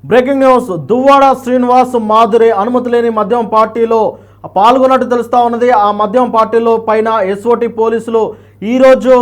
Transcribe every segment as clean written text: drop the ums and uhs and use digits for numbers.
Breaking news. Duvvada Srinivas Madhuri అనుమతి లేని మద్యం పార్టీలో పాల్గొన్నట్టు తెలుస్తా ఉన్నది. ఆ మద్యం పార్టీలో పైన ఎస్ఓటి పోలీసులు ఈరోజు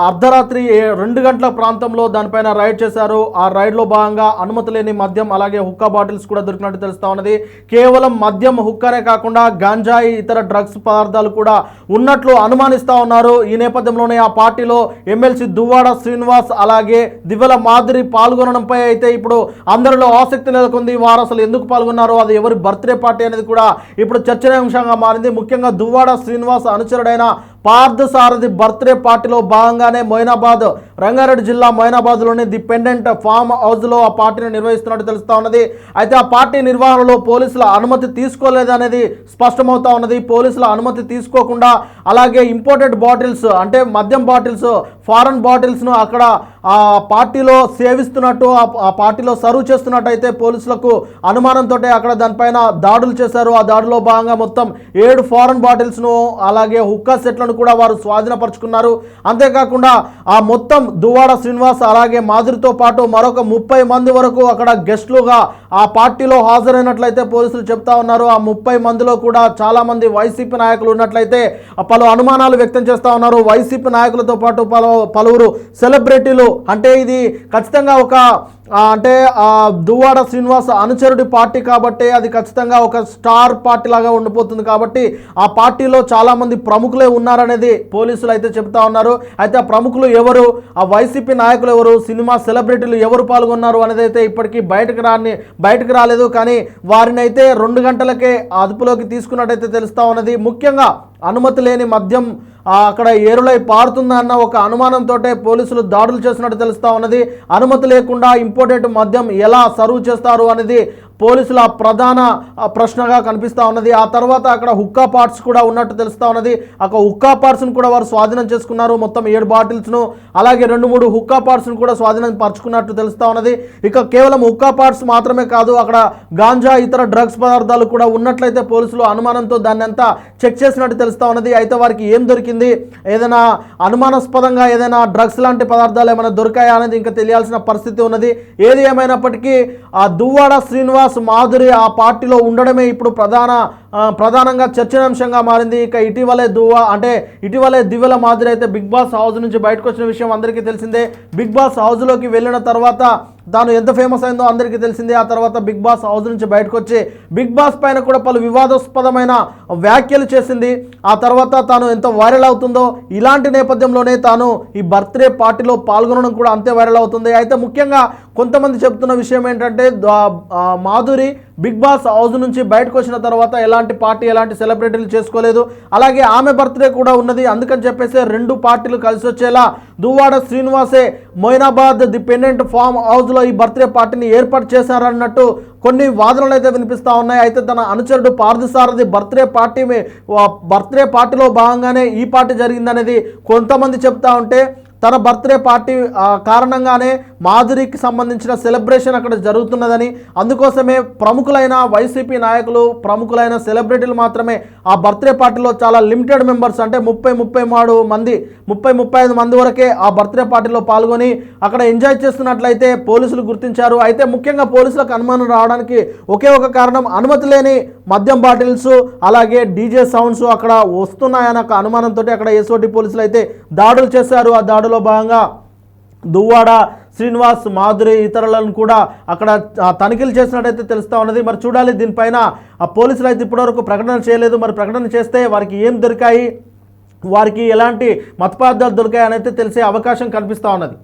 అర్ధరాత్రి 2 గంటల ప్రాంతంలో దానిపైన రైడ్ చేశారు. ఆ రైడ్లో భాగంగా అనుమతి లేని మద్యం అలాగే హుక్కా బాటిల్స్ కూడా దొరికినట్టు తెలుస్తా ఉన్నది. కేవలం మద్యం హుక్కానే కాకుండా గాంజాయి ఇతర డ్రగ్స్ పదార్థాలు కూడా ఉన్నట్లు అనుమానిస్తూ ఉన్నారు. ఈ నేపథ్యంలోనే ఆ పార్టీలో ఎమ్మెల్సీ దువ్వాడ శ్రీనివాస్ అలాగే దివ్వెల మాధురి పాల్గొనడంపై అయితే ఇప్పుడు అందరిలో ఆసక్తి నెలకొంది. వారు అసలు ఎందుకు పాల్గొన్నారో, అది ఎవరి బర్త్డే పార్టీ అనేది కూడా ఇప్పుడు చర్చనీయాంశంగా మారింది. ముఖ్యంగా దువ్వాడ శ్రీనివాస్ అనుచరుడైన పార్థసారథి బర్త్డే పార్టీలో భాగంగానే మొయినాబాద్, రంగారెడ్డి జిల్లా మొయినాబాద్లోని ది పెండెంట్ ఫామ్ హౌస్లో ఆ పార్టీని నిర్వహిస్తున్నట్టు తెలుస్తూ ఉన్నది. అయితే ఆ పార్టీ నిర్వహణలో పోలీసుల అనుమతి తీసుకోలేదనేది స్పష్టమవుతా ఉన్నది. పోలీసుల అనుమతి తీసుకోకుండా అలాగే ఇంపోర్టెడ్ బాటిల్స్ అంటే మద్యం బాటిల్స్, ఫారెన్ బాటిల్స్ను అక్కడ ఆ పార్టీలో సేవిస్తున్నట్టు, ఆ పార్టీలో సర్వ్ చేస్తున్నట్టు అయితే పోలీసులకు అనుమానంతో అక్కడ దానిపైన దాడులు చేశారు. ఆ దాడిలో భాగంగా మొత్తం 7 ఫారెన్ బాటిల్స్ను అలాగే హుక్కా సెట్లను కూడా వారు స్వాధీనపరుచుకున్నారు. అంతేకాకుండా ఆ మొత్తం దువ్వాడ శ్రీనివాస్ అలాగే మాధురితో పాటు మరొక 30 మంది వరకు అక్కడ గెస్టులుగా ఆ పార్టీలో హాజరైనట్లయితే పోలీసులు చెప్తా ఉన్నారు. ఆ 30 మందిలో కూడా చాలా మంది వైసీపీ నాయకులు ఉన్నట్లయితే పలు అనుమానాలు వ్యక్తం చేస్తూ ఉన్నారు. వైసీపీ నాయకులతో పాటు పలువురు సెలబ్రిటీలు, అంటే ఇది ఖచ్చితంగా ఒక అంటే దువ్వాడ శ్రీనివాస్ అనుచరుడి పార్టీ కాబట్టి అది ఖచ్చితంగా ఒక స్టార్ పార్టీ లాగా ఉండిపోతుంది. కాబట్టి ఆ పార్టీలో చాలామంది ప్రముఖులే ఉన్నారనేది పోలీసులు అయితే చెప్తా ఉన్నారు. అయితే ఆ ప్రముఖులు ఎవరు, ఆ వైసీపీ నాయకులు ఎవరు, సినిమా సెలబ్రిటీలు ఎవరు పాల్గొన్నారు అనేది అయితే ఇప్పటికీ బయటకు రాలేదు. కానీ వారిని అయితే 2 గంటలకే అదుపులోకి తీసుకున్నట్టయితే తెలుస్తూ ఉన్నది. ముఖ్యంగా అనుమతి లేని మద్యం అక్కడ ఏరులై పారుతుందన్న ఒక అనుమానంతో పోలీసులు దాడులు చేసినట్టు తెలుస్తూ ఉన్నది. అనుమతి లేకుండా ఇంపోర్టెడ్ మద్యం ఎలా సర్వ్ చేస్తారు అనేది పోలీసుల ప్రధాన ప్రశ్నగా కనిపిస్తూ ఉన్నది. ఆ తర్వాత అక్కడ హుక్కా పార్ట్స్ కూడా ఉన్నట్టు తెలుస్తూ ఉన్నది. అక్కడ హుక్కా పార్ట్స్ను కూడా వారు స్వాధీనం చేసుకున్నారు. మొత్తం 7 బాటిల్స్ను అలాగే 2-3 హుక్కా పార్ట్స్ను కూడా స్వాధీనం పరుచుకున్నట్టు తెలుస్తూ ఉన్నది. ఇక కేవలం హుక్కా పార్ట్స్ మాత్రమే కాదు, అక్కడ గాంజా ఇతర డ్రగ్స్ పదార్థాలు కూడా ఉన్నట్లయితే పోలీసులు అనుమానంతో దాన్ని అంతా చెక్ చేసినట్టు తెలుస్తూ ఉన్నది. అయితే వారికి ఏం దొరికింది, ఏదైనా అనుమానాస్పదంగా ఏదైనా డ్రగ్స్ లాంటి పదార్థాలు ఏమైనా దొరికాయా అనేది ఇంకా తెలియాల్సిన పరిస్థితి ఉన్నది. ఏది ఏమైనప్పటికీ ఆ దువ్వాడ శ్రీనివాస్ మాధురి ఆ పార్టీలో ఉండడమే ఇప్పుడు ప్రధానంగా చర్చనీయాంశంగా మారింది. ఇక ఇటీవలే దివ్వెల మాధురి అయితే బిగ్ బాస్ హౌస్ నుంచి బయటకు వచ్చిన విషయం అందరికీ తెలిసిందే. బిగ్ బాస్ హౌస్లోకి వెళ్ళిన తర్వాత తాను ఎంత ఫేమస్ అయిందో అందరికీ తెలిసిందే. ఆ తర్వాత బిగ్ బాస్ హౌస్ నుంచి బయటకు వచ్చి బిగ్ బాస్ పైన కూడా పలు వివాదాస్పదమైన వ్యాఖ్యలు చేసింది. ఆ తర్వాత తాను ఎంత వైరల్ అవుతుందో, ఇలాంటి నేపథ్యంలోనే తాను ఈ బర్త్డే పార్టీలో పాల్గొనడం కూడా అంతే వైరల్ అవుతుంది. అయితే ముఖ్యంగా కొంతమంది చెప్తున్న విషయం ఏంటంటే మాధురి బిగ్ బాస్ హౌస్ నుంచి బయటకు వచ్చిన తర్వాత ఎలాంటి పార్టీ ఎలాంటి సెలబ్రిటీలు చేసుకోలేదు, అలాగే ఆమె బర్త్డే కూడా ఉన్నది. అందుకని చెప్పేసి 2 పార్టీలు కలిసి వచ్చేలా దువ్వాడ శ్రీనివాసే మొయినాబాద్ ది పెండెంట్ ఫామ్ హౌస్లో ఈ బర్త్డే పార్టీని ఏర్పాటు చేశారన్నట్టు కొన్ని వాదనలు అయితే వినిపిస్తూ ఉన్నాయి. అయితే తన అనుచరుడు పార్థసారథి బర్త్డే పార్టీలో భాగంగానే ఈ పార్టీ జరిగిందనేది కొంతమంది చెప్తా ఉంటే, తన బర్త్డే పార్టీ కారణంగానే మాధురికి సంబంధించిన సెలబ్రేషన్ అక్కడ జరుగుతున్నదని, అందుకోసమే ప్రముఖులైన వైసీపీ నాయకులు, ప్రముఖులైన సెలబ్రిటీలు మాత్రమే ఆ బర్త్డే పార్టీలో చాలా లిమిటెడ్ మెంబర్స్ అంటే 30-33 మంది 30-35 మంది వరకే ఆ బర్త్డే పార్టీలో పాల్గొని అక్కడ ఎంజాయ్ చేస్తున్నట్లయితే పోలీసులు గుర్తించారు. అయితే ముఖ్యంగా పోలీసులకు అనుమానం రావడానికి ఒకే ఒక కారణం, అనుమతి లేని మద్యం బాటిల్స్ అలాగే డీజే సౌండ్స్ అక్కడ వస్తున్నాయన్న ఒక అనుమానంతో అక్కడ ఎస్ఓటి పోలీసులు అయితే దాడులు చేశారు. ఆ దాడులో భాగంగా దువ్వాడ శ్రీనివాస్ మాధురి ఇతరులను కూడా అక్కడ తనిఖీలు చేసినట్టయితే తెలుస్తూ ఉన్నది. మరి చూడాలి, దీనిపైన ఆ పోలీసులు అయితే ఇప్పటివరకు ప్రకటన చేయలేదు. మరి ప్రకటన చేస్తే వారికి ఏం దొరికాయి, వారికి ఎలాంటి మత పదార్థాలు దొరికాయి అని అయితే తెలిసే అవకాశం కనిపిస్తూ ఉన్నది.